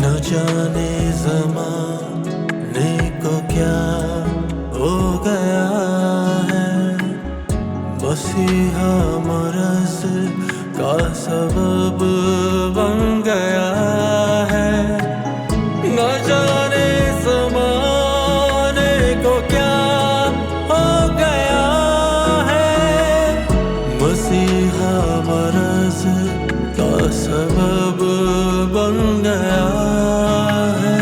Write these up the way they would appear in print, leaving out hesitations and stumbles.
न जाने ज़माने को क्या हो गया है, मसीहा मरज़ का सबब बन गया है। न जाने ज़माने को क्या हो गया है, मसीहा मरज़ का सबब बन गया है।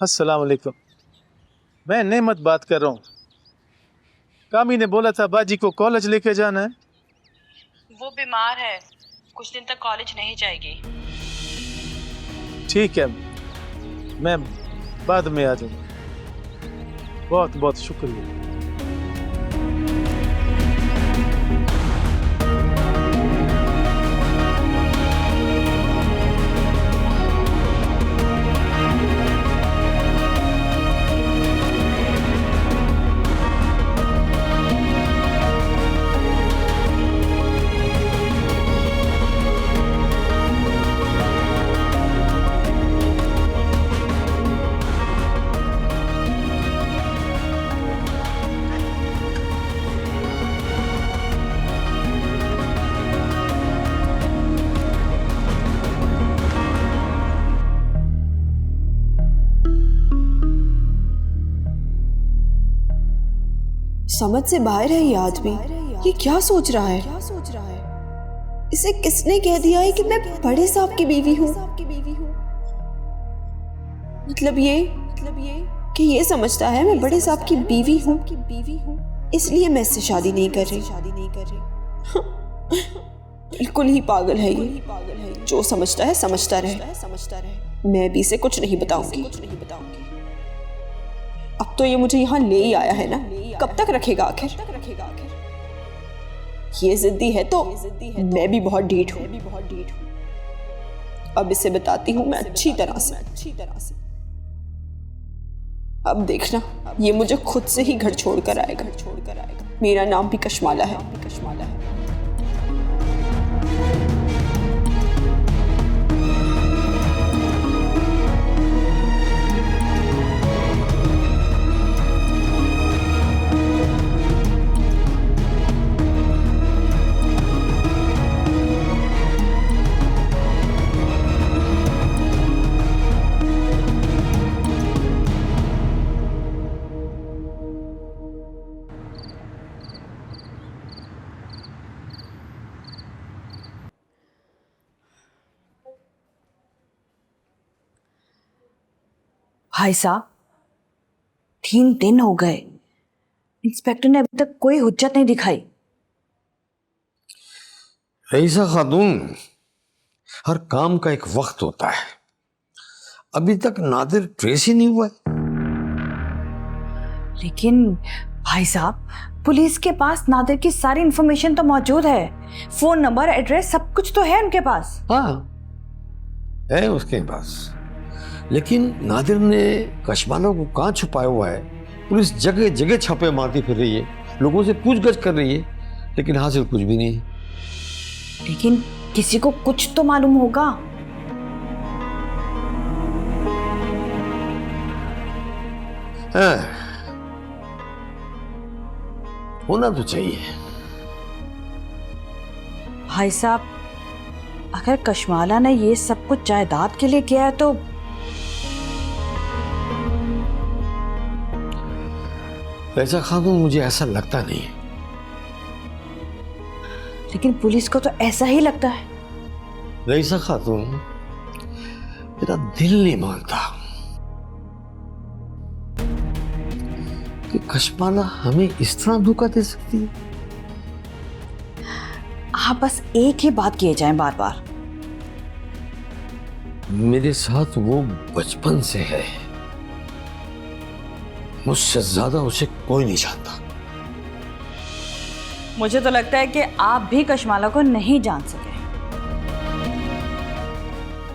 अस्सलाम वालेकुम। मैं नेमत बात कर रहा हूँ। कामी ने बोला था बाजी को कॉलेज लेके जाना है। वो बीमार है, कुछ दिन तक कॉलेज नहीं जाएगी। ठीक है, मैं बाद में आ जाऊँगा। बहुत बहुत शुक्रिया। समझ से बाहर है ये आदमी। ये क्या सोच रहा है? इसे किसने कह दिया है कि मैं बड़े साहब की बीवी हूँ? मतलब ये कि ये समझता है मैं बड़े साहब की बीवी हूँ, इसलिए मैं इससे शादी नहीं कर रही। बिल्कुल ही पागल है ये। जो समझता है समझता रहे। मैं भी इसे कुछ नहीं बताऊंगी। अब तो ये मुझे यहाँ ले ही आया है ना, कब तक रखेगा आखिर? ये जिद्दी है तो मैं भी बहुत ढीठ हूँ। अब इसे बताती हूँ मैं अच्छी तरह से। अब देखना, ये मुझे खुद से ही घर छोड़कर आएगा। मेरा नाम भी कशमाला है। भाई साहब, 3 दिन हो गए, इंस्पेक्टर ने अभी तक कोई हुज्जत नहीं दिखाई। रईसा खातून, हर काम का एक वक्त होता है। अभी तक नादिर ट्रेस ही नहीं हुआ है। लेकिन भाई साहब, पुलिस के पास नादिर की सारी इंफॉर्मेशन तो मौजूद है। फोन नंबर, एड्रेस, सब कुछ तो है उनके पास। हाँ है उसके पास, लेकिन नादिर ने कशमाला को कहाँ छुपाया हुआ है? पुलिस जगह जगह छापे मारती फिर रही है, लोगों से पूछगछ कर रही है, लेकिन हासिल कुछ भी नहीं। लेकिन किसी को कुछ तो मालूम होगा। होना तो चाहिए। भाई साहब, अगर कशमाला ने ये सब कुछ जायदाद के लिए किया है तो रईसा खातून, मुझे ऐसा लगता नहीं है। लेकिन पुलिस को तो ऐसा ही लगता है। रईसा खातून, मेरा दिल नहीं मानता कि कशमाला हमें इस तरह धोखा दे सकती है। आप बस एक ही बात किए जाएं बार बार। मेरे साथ वो बचपन से है, मुझसे ज्यादा उसे कोई नहीं जानता। मुझे तो लगता है कि आप भी कशमाला को नहीं जान सके।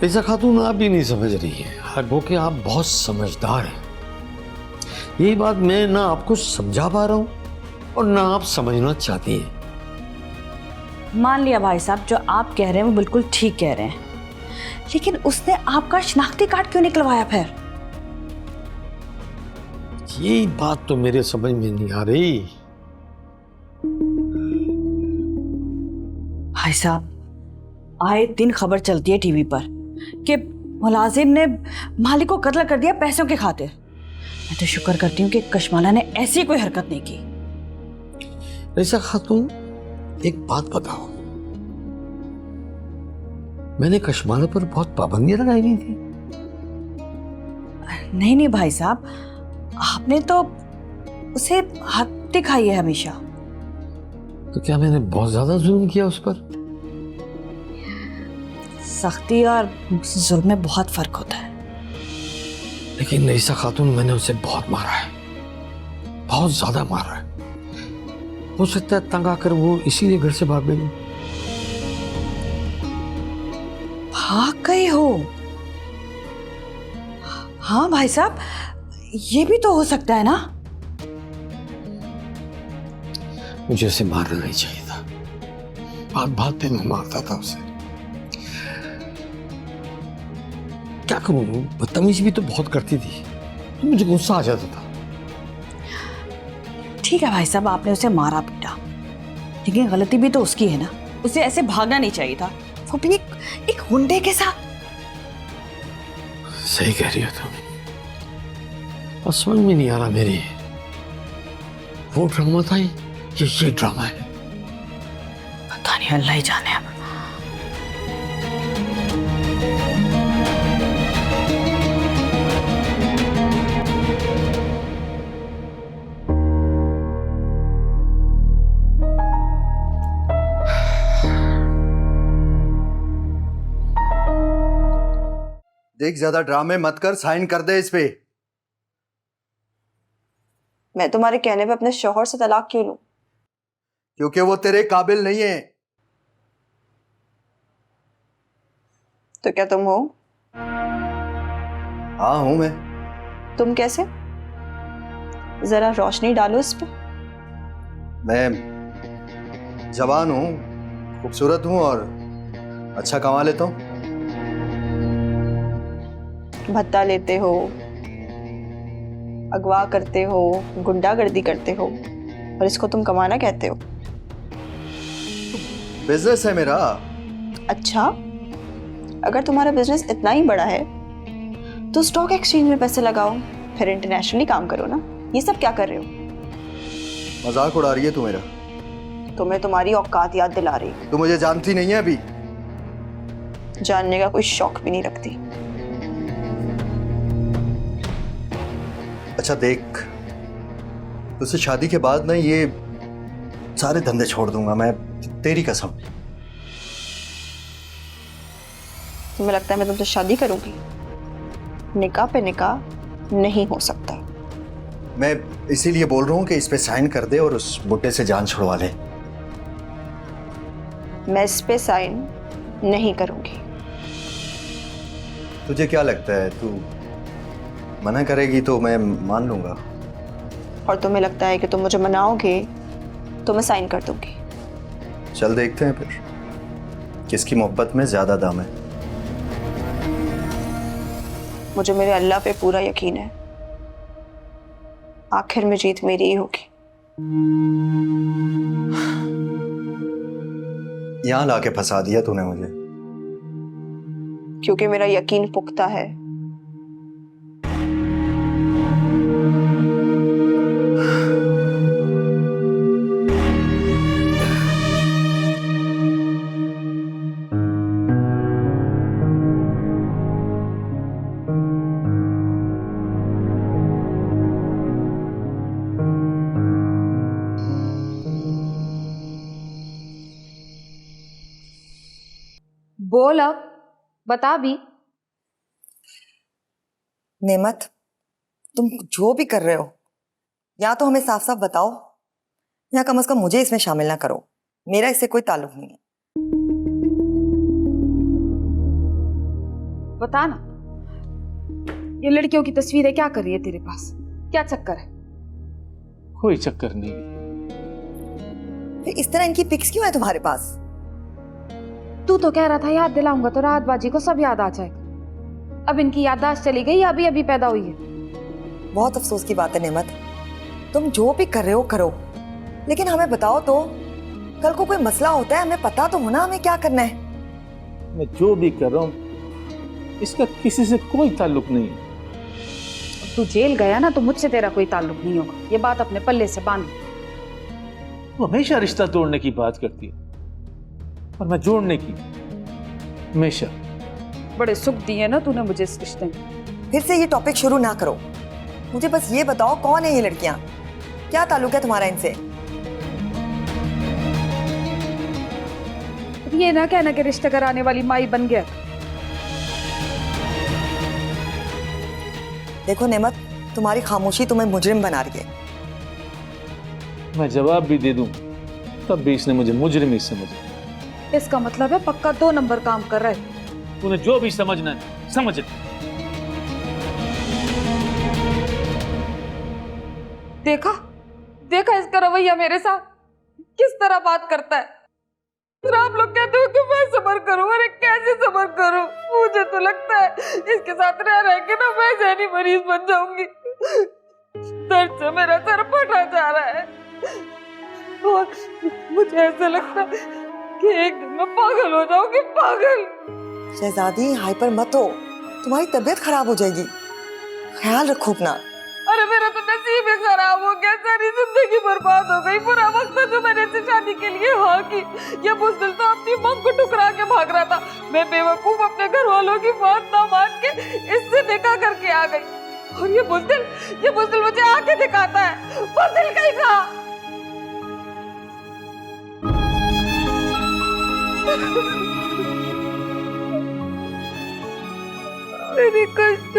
रईसा खातून, आप भी नहीं समझ रही हैं। आगो कि आप बहुत समझदार हैं। यही बात मैं ना आपको समझा पा रहा हूं और ना आप समझना चाहती हैं। मान लिया भाई साहब, जो आप कह रहे हैं वो बिल्कुल ठीक कह रहे हैं, लेकिन उसने आपका शनाख्ती कार्ड क्यों निकलवाया फिर? यही बात तो मेरे समझ में नहीं आ रही। भाई साहब, आए दिन खबर चलती है टीवी पर कि मुलाजिम ने मालिक को कत्ल कर दिया पैसों के खातिर। मैं तो शुक्र करती हूँ कि कशमाला ने ऐसी कोई हरकत नहीं की। रईसा खातून, एक बात बताओ, मैंने कशमाला पर बहुत पाबंदियां लगाई हुई थी। नहीं नहीं भाई साहब, आपने तो उसे हक दिखाई है हमेशा। तो क्या मैंने बहुत ज्यादा जुल्म किया उस पर? सख्ती और जुल्म में बहुत फर्क होता है। लेकिन रईसा खातून, मैंने उसे बहुत मारा है, बहुत ज्यादा मारा है। हो सकता है तंग आकर वो इसीलिए घर से भाग गई। भाग गई हो? हाँ भाई साहब, ये भी तो हो सकता है ना। मुझे उसे मारना नहीं चाहिए था। बात बात पे मैं मारता था उसे। क्या करूं, बदतमीजी भी तो बहुत करती थी, तो मुझे गुस्सा आ जाता था। ठीक है भाई साहब, आपने उसे मारा पीटा, लेकिन गलती भी तो उसकी है ना। उसे ऐसे भागना नहीं चाहिए था, वो भी एक हुंडे के साथ। सही कह रही हो तुम। और समझ में नहीं आ रहा मेरी, वो ड्रामा था ये ड्रामा है। पता नहीं, अल्लाह ही जाने। अब देख, ज्यादा ड्रामे मत कर, साइन कर दे इस पे। मैं तुम्हारे कहने पे अपने शौहर से तलाक क्यों लूं? क्योंकि वो तेरे काबिल नहीं है। तो क्या तुम हो? हाँ हूं मैं। तुम कैसे? जरा रोशनी डालो इस पे। मैं जवान हूं, खूबसूरत हूं और अच्छा कमा लेता हूं। भत्ता लेते हो, अगवा करते हो, गुंडागर्दी करते हो, और इसको तुम कमाना कहते हो? बिजनेस है मेरा। अच्छा, अगर तुम्हारा बिजनेस इतना ही बड़ा है तो स्टॉक एक्सचेंज में पैसे लगाओ, फिर इंटरनेशनली काम करो ना। ये सब क्या कर रहे हो? मजाक उड़ा रही है तू मेरा। तुम्हें तुम्हारी औकात याद दिला रही है। तू मुझे जानती नहीं है अभी। जानने का कोई शौक भी नहीं रखती। अच्छा देख, तुझसे शादी के बाद ना ये सारे धंधे छोड़ दूंगा मैं, तेरी कसम। तुम्हें लगता है मैं तुमसे शादी करूंगी? निकाह पे निकाह नहीं हो सकता। मैं इसीलिए बोल रहा हूँ कि इस पे साइन कर दे और उस बुड्ढे से जान छुड़वा ले। मैं इस पे साइन नहीं करूंगी। तुझे क्या लगता है, तू मना करेगी तो मैं मान लूंगा? और तुम्हें लगता है कि तुम मुझे मनाओगे तो मैं साइन कर दूंगी? चल देखते हैं फिर किसकी मोहब्बत में ज्यादा दाम है। मुझे मेरे अल्लाह पे पूरा यकीन है, आखिर में जीत मेरी ही होगी। यहाँ लाके फंसा दिया तूने मुझे। क्योंकि मेरा यकीन पुख्ता है। बोल अब, बता भी। नेमत, तुम जो भी कर रहे हो या तो हमें साफ साफ बताओ या कम से कम मुझे इसमें शामिल ना करो। मेरा इससे कोई ताल्लुक नहीं है। बता ना, ये लड़कियों की तस्वीर है, क्या कर रही है तेरे पास? क्या चक्कर है? कोई चक्कर नहीं। फिर इस तरह इनकी पिक्स क्यों है तुम्हारे पास? तू तो कह रहा था याद दिलाऊंगा तो रात बाजी को सब याद आ जाएगा। अब इनकी याददाश्त चली गई या अभी अभी पैदा हुई है? बहुत अफसोस की बात है नेमत, तुम जो भी कर रहे हो करो, लेकिन हमें बताओ तो। कल को कोई मसला होता है हमें पता तो होना हमें क्या करना है। मैं जो भी कर रहा हूँ इसका किसी से कोई ताल्लुक नहीं है। तू जेल गया ना तो मुझसे तेरा कोई ताल्लुक नहीं होगा, ये बात अपने पल्ले से बांध। वो हमेशा रिश्ता तोड़ने की बात करती है और मैं जोड़ने की, हमेशा। बड़े सुख दिए ना तूने मुझे इस रिश्ते में। फिर से ये टॉपिक शुरू ना करो, मुझे बस ये बताओ कौन है ये लड़कियां, क्या ताल्लुक है तुम्हारा इनसे? ये ना कहना कि रिश्ते कराने वाली माई बन गया। देखो नेमत, तुम्हारी खामोशी तुम्हें मुजरिम बना रही है। मैं जवाब भी दे दूं तब भी इसने मुझे मुजरिम ही समझा। इसका मतलब है पक्का 2 नंबर काम कर रहा है। तूने जो भी समझना है समझ ले। देखा देखा इसका रवैया मेरे साथ किस तरह बात करता है। फिर आप लोग कहते हो कि मैं सब्र करूं, अरे कैसे सब्र करूं? मुझे तो लगता है इसके साथ रह के ना मैं जहनी मरीज बन जाऊंगी। दर्द से मेरा सर फटा जा रहा है और मुझे ऐसा लगता है कि एक दिन मैं पागल हो जाऊंगी, पागल। शहजादी हाइपर मत हो, तुम्हारी तबीयत खराब हो जाएगी, ख्याल रखो अपना। अरे मेरा तो नसीब ही खराब हो गया, सारी जिंदगी बर्बाद हो गई। पूरा वक्त जो मैंने इसे शादी के लिए हाँ की, ये बुज़दिल तो अपनी मांग को ठुकरा के भाग रहा था। मैं बेवकूफ अपने घर वालों की बात ना मान के इससे निकाह करके आ गई और ये बुज़दिल मुझे आके दिखाता है। बुज़दिल कहीं था। मेरी कष्ट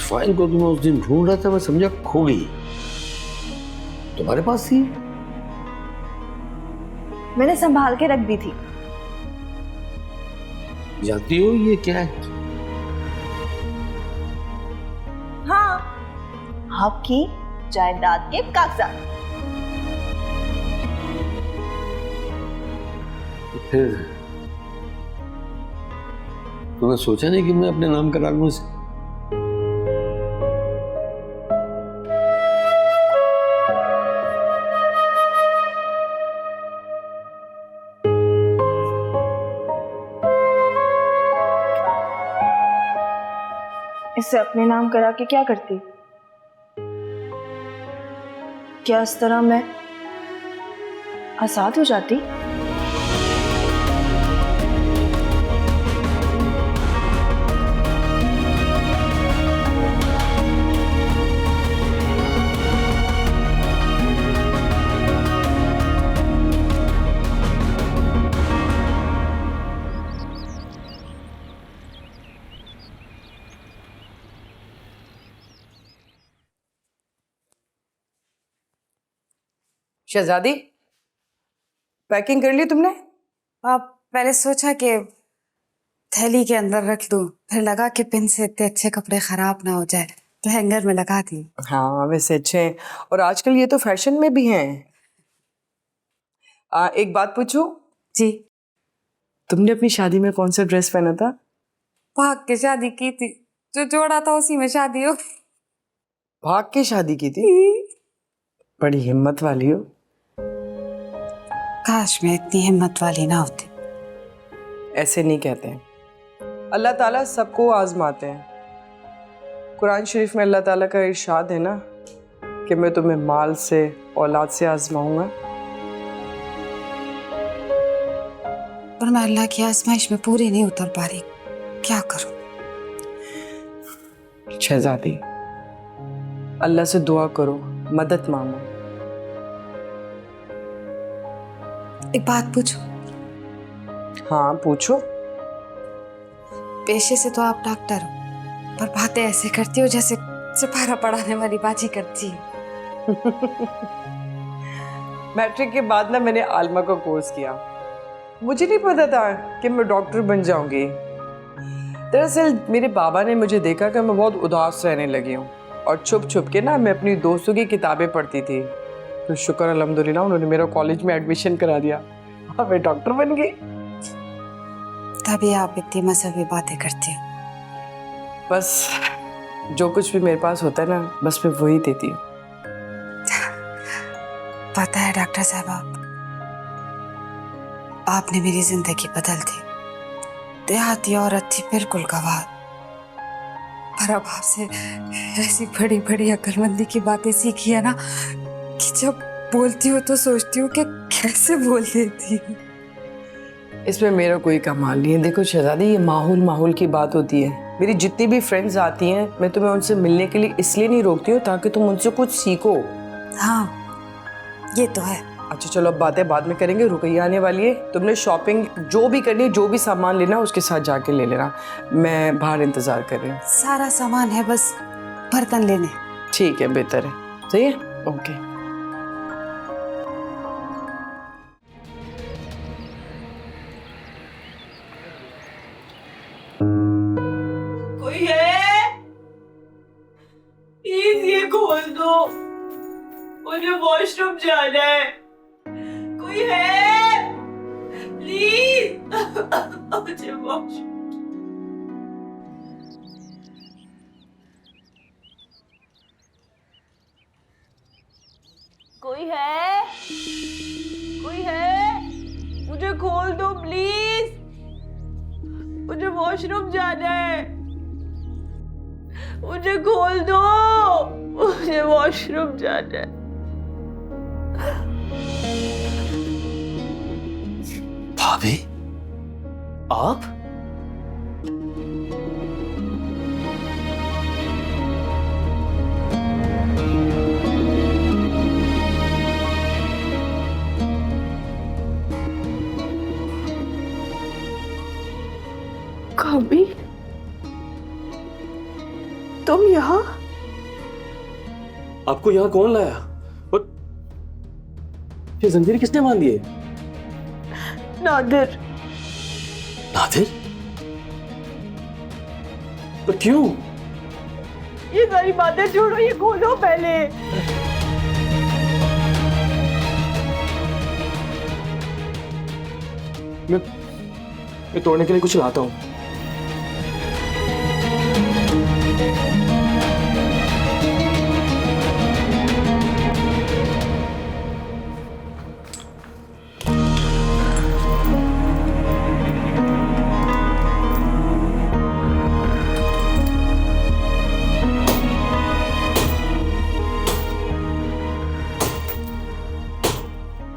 फाइल को तो मैं उस दिन ढूंढ रहा था, मैं समझा खो गई। तुम्हारे पास थी? मैंने संभाल के रख दी थी। जानती हो ये क्या है? हाँ, आपकी जायदाद के कागजात। फिर तुमने सोचा नहीं कि मैं अपने नाम करा लूं इसे? इसे अपने नाम करा के क्या करती? क्या इस तरह मैं आजाद हो जाती? शहजादी, पैकिंग कर ली तुमने? आप पहले सोचा कि थैली के अंदर रख दूं, फिर लगा कि पिन से इतने अच्छे कपड़े खराब ना हो जाए तो हैंगर में लगा दी। हाँ वैसे अच्छे हैं, और आजकल ये तो फैशन में भी हैं। एक बात पूछूं? जी। तुमने अपनी शादी में कौन सा ड्रेस पहना था? भाग के शादी की थी, जो जोड़ा था उसी में शादी हो। भाग के शादी की थी? बड़ी हिम्मत वाली हो। काश मैं इतनी हिम्मत वाली ना होती। ऐसे नहीं कहते हैं, अल्लाह ताला सबको आजमाते हैं। कुरान शरीफ में अल्लाह ताला का इरशाद है ना कि मैं तुम्हें माल से, औलाद से आजमाऊंगा। पर मैं अल्लाह की आजमाइश में पूरी नहीं उतर पा रही, क्या करूं? शहजादी, अल्लाह से दुआ करो, मदद मांगो। एक बात पूछूं? हाँ पूछो। पेशे से तो आप डॉक्टर हो, पर बातें ऐसे करती हो जैसे सिपारा पढ़ाने वाली बाजी करती हो। मैट्रिक के बाद ना मैंने आलमा का कोर्स किया। मुझे नहीं पता था कि मैं डॉक्टर बन जाऊंगी। दरअसल मेरे बाबा ने मुझे देखा कि मैं बहुत उदास रहने लगी हूँ, और छुप छुप के ना मैं अपनी दोस्तों की किताबें पढ़ती थी। तो शुक्र अल्हम्दुलिल्लाह उन्होंने मेरा कॉलेज में एडमिशन करा दिया और मैं डॉक्टर बन गई। तभी आप इतनी मजहबी बातें करती हो। बस जो कुछ भी मेरे पास होता है ना, बस मैं वही देती हूँ। पता है डॉक्टर साहब, आपने मेरी जिंदगी बदल दी। देहाती औरत थी बिल्कुल गवार, पर अब आपसे ऐसी बड़ी बड़ी अक्लमंदी की बातें सीखी है ना कि जब बोलती हूँ तो सोचती हूँ कि कैसे बोल देती हूँ। इसमें मेरा कोई कमाल नहीं है। देखो शहजादी, ये माहौल की बात होती है। मेरी जितनी भी फ्रेंड्स आती हैं, मैं तुम्हें उनसे मिलने के लिए इसलिए नहीं रोकती हूँ ताकि तुम उनसे कुछ सीखो। हाँ ये तो है। अच्छा चलो, अब बातें बाद में करेंगे, रुकैया आने वाली है। तुमने शॉपिंग जो भी करनी है, जो भी सामान लेना उसके साथ जाके ले लेना, मैं बाहर इंतजार कर रही हूँ। सारा सामान है, बस बर्तन लेने। ठीक है, बेहतर है। सही है, ओके। कोई है? प्लीज ये खोल दो, मुझे वॉशरूम जाना है। कोई है? प्लीज मुझे वॉशरूम। कोई है? कोई है? मुझे खोल दो प्लीज, मुझे वॉशरूम जाना है। मुझे खोल दो, मुझे वॉशरूम जाना है। भाभी, आप? कभी तुम यहाँ? आपको यहाँ कौन लाया? और ये जंजीर किसने बांध दी है? नादिर। नादिर? तो क्यों? ये सारी बातें छोड़ो, ये खोलो पहले। मैं तोड़ने के लिए कुछ लाता हूँ।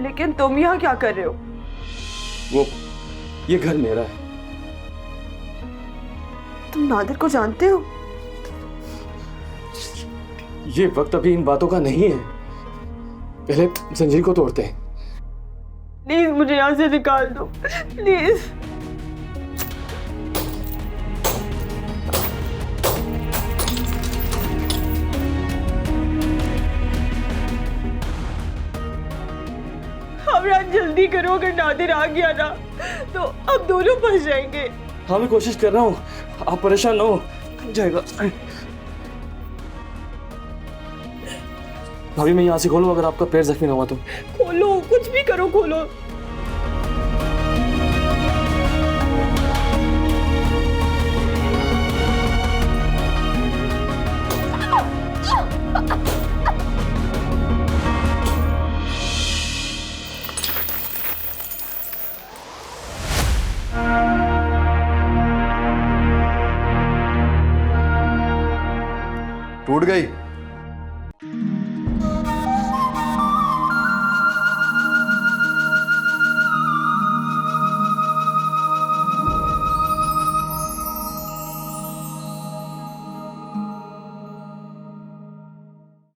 लेकिन तुम यहाँ क्या कर रहे हो? ये घर मेरा है। तुम नादिर को जानते हो? ये वक्त अभी इन बातों का नहीं है। पहले जंजीर को तोड़ते हैं। प्लीज मुझे यहाँ से निकाल दो, प्लीज। हमरा जल्दी करो, अगर नादिर आ गया ना तो अब दोनों फंस जाएंगे। हाँ मैं कोशिश कर रहा हूँ, आप परेशान ना हो, जाएगा। भाभी मैं यहाँ से खोलूँ अगर आपका पैर जख्मी ना हुआ तो? खोलो, कुछ भी करो, खोलो। टूट गई।